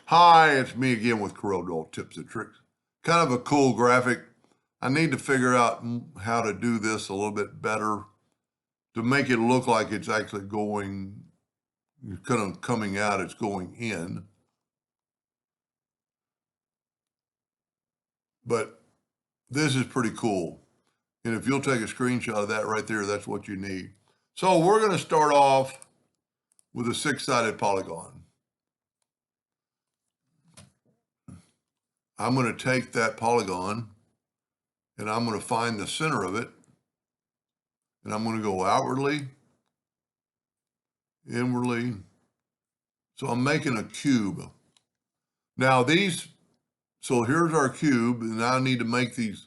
Hi, it's me again with Corel Tips and Tricks. Kind of a cool graphic. I need to figure out how to do this a little bit better to make it look like it's actually going, kind of coming out, it's going in. But this is pretty cool. And if you'll take a screenshot of that right there, that's what you need. So we're going to start off with a six-sided polygon. I'm going to take that polygon and I'm going to find the center of it. And I'm going to go outwardly, inwardly. So I'm making a cube. Now so here's our cube, and now I need to make these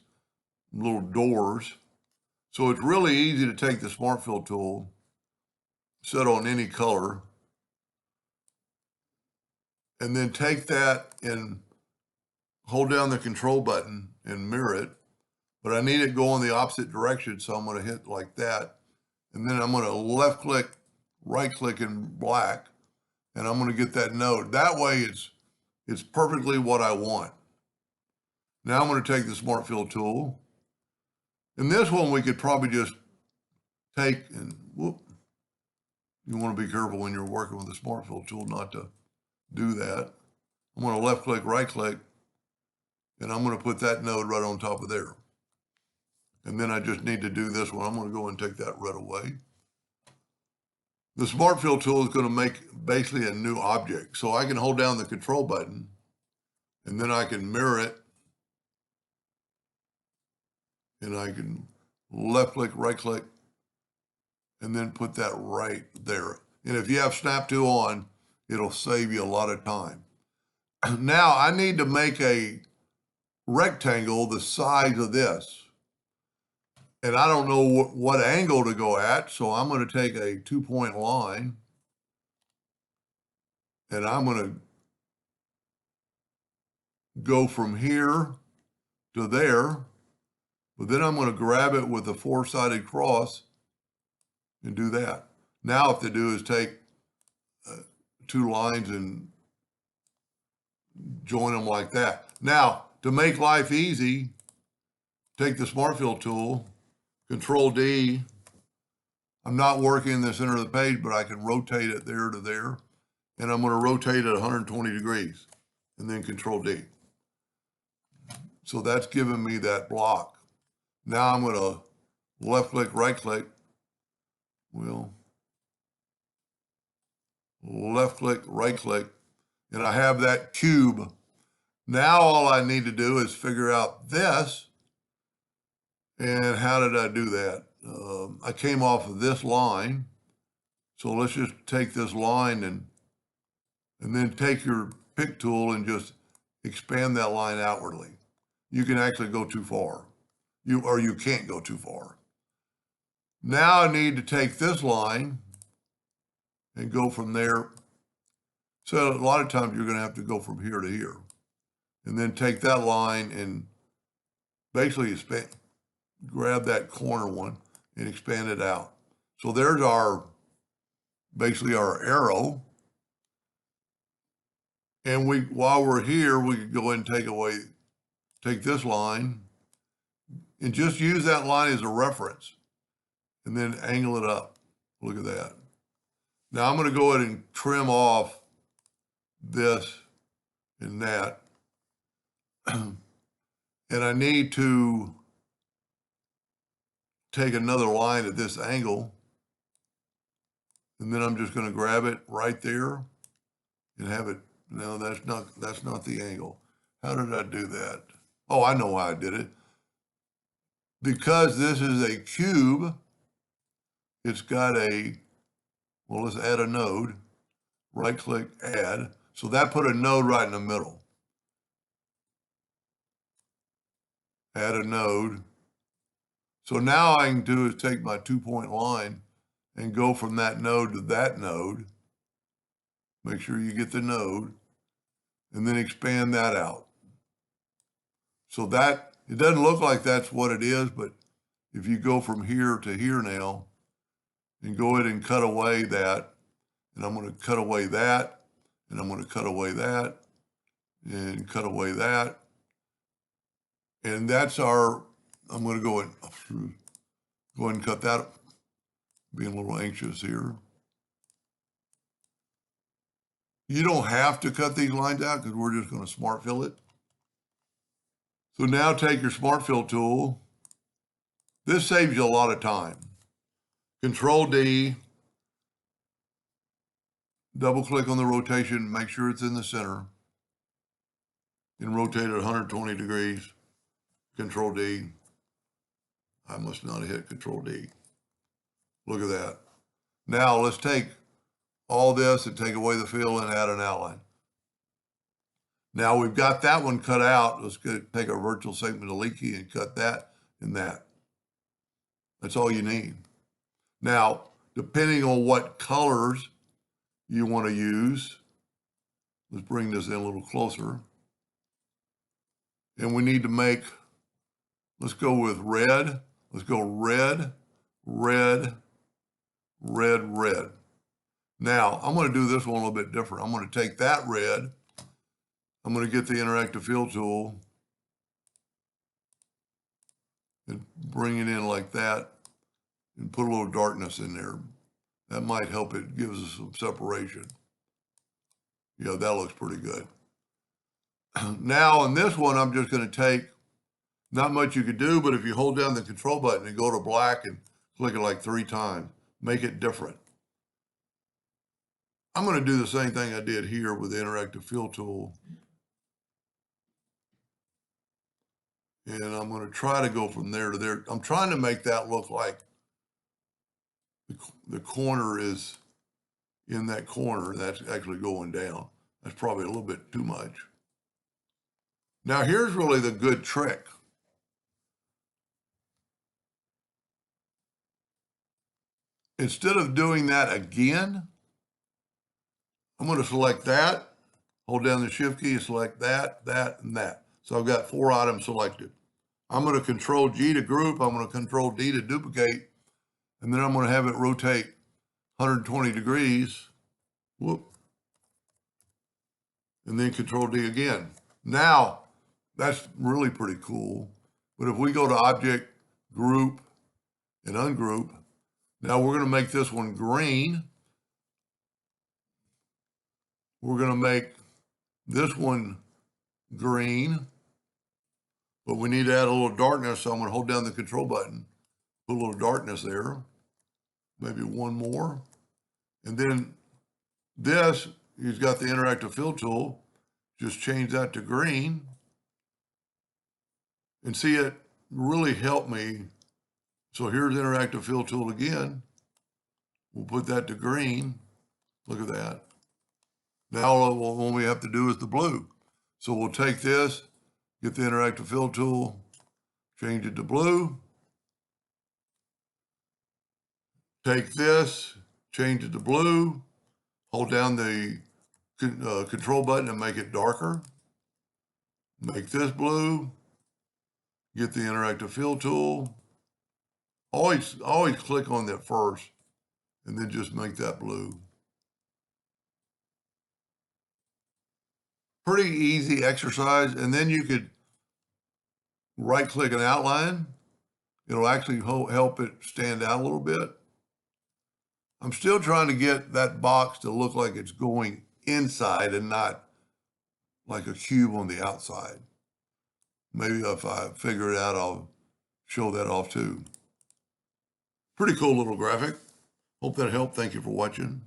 little doors. So it's really easy to take the Smart Fill tool, set on any color, and then take that and hold down the control button and mirror it. But I need it going the opposite direction, so I'm going to hit like that. And then I'm going to left click, right click in black, and I'm going to get that node. That way it's perfectly what I want. Now I'm going to take the Smart Fill tool. And this one we could probably just take and whoop. You want to be careful when you're working with the Smart Fill tool not to do that. I'm going to left click, right click, and I'm going to put that node right on top of there. And then I just need to do this one. I'm going to go and take that red away. The Smart Fill tool is going to make basically a new object. So I can hold down the control button and then I can mirror it. And I can left click, right click, and then put that right there. And if you have Snap to on, it'll save you a lot of time. Now I need to make a rectangle the size of this. And I don't know what angle to go at, so I'm going to take a 2-point line and I'm going to go from here to there, but then I'm going to grab it with a 4-sided cross and do that. Now what to do is take 2 lines and join them like that. Now, to make life easy, take the Smart Fill tool, Control D. I'm not working in the center of the page, but I can rotate it there to there. And I'm going to rotate it 120 degrees and then Control D. So that's giving me that block. Now I'm going to left click, right click. Well, left click, right click, and I have that cube. Now all I need to do is figure out this. And how did I do that? I came off of this line. So let's just take this line and then take your pick tool and just expand that line outwardly. You can actually go too far. You can't go too far. Now I need to take this line and go from there. So a lot of times you're going to have to go from here to here. And then take that line and basically grab that corner one and expand it out. So there's basically our arrow. And while we're here, we could go ahead and take this line and just use that line as a reference and then angle it up. Look at that. Now I'm going to go ahead and trim off this and that. And I need to take another line at this angle. And then I'm just going to grab it right there and have it. No, that's not the angle. How did I do that? Oh, I know how I did it. Because this is a cube, it's got well, let's add a node. Right click, add. So that put a node right in the middle. Add a node. So now I can do is take my 2-point line and go from that node to that node. Make sure you get the node and then expand that out. So that, it doesn't look like that's what it is, but if you go from here to here now and go ahead and cut away that, and I'm going to cut away that, and I'm going to cut away that, and cut away that. And that's our, I'm going to go ahead and cut that. Being a little anxious here. You don't have to cut these lines out because we're just going to smart fill it. So now take your smart fill tool. This saves you a lot of time. Control D, double click on the rotation, make sure it's in the center, and rotate it 120 degrees. Control D. I must not have hit Control D. Look at that. Now let's take all this and take away the fill and add an outline. Now we've got that one cut out. Let's take our virtual segment of leaky and cut that and that. That's all you need. Now, depending on what colors you want to use, let's bring this in a little closer. And we need to make, let's go with red. Let's go red, red, red, red. Now, I'm going to do this one a little bit different. I'm going to take that red. I'm going to get the interactive fill tool and bring it in like that and put a little darkness in there. That might help it, gives us some separation. Yeah, that looks pretty good. Now, in this one, I'm just going to take, not much you could do, but if you hold down the control button and go to black and click it like 3 times, make it different. I'm going to do the same thing I did here with the interactive fill tool. And I'm going to try to go from there to there. I'm trying to make that look like the corner is in that corner. That's actually going down. That's probably a little bit too much. Now here's really the good trick. Instead of doing that again, I'm going to select that, hold down the shift key and select that, that, and that. So I've got 4 items selected. I'm going to control G to group. I'm going to control D to duplicate. And then I'm going to have it rotate 120 degrees. Whoop. And then control D again. Now, that's really pretty cool. But if we go to object, group, and ungroup, now we're going to make this one green. We're going to make this one green. But we need to add a little darkness, so I'm going to hold down the control button, put a little darkness there, maybe one more. And then this, he's got the interactive fill tool, just change that to green. And see, it really helped me. So here's the interactive fill tool again. We'll put that to green. Look at that. Now all we have to do is the blue. So we'll take this, get the interactive fill tool, change it to blue. Take this, change it to blue, hold down the control button and make it darker. Make this blue, get the interactive fill tool. Always click on that first and then just make that blue. Pretty easy exercise. And then you could right click an outline. It'll actually help it stand out a little bit. I'm still trying to get that box to look like it's going inside and not like a cube on the outside. Maybe if I figure it out, I'll show that off too. Pretty cool little graphic. Hope that helped. Thank you for watching.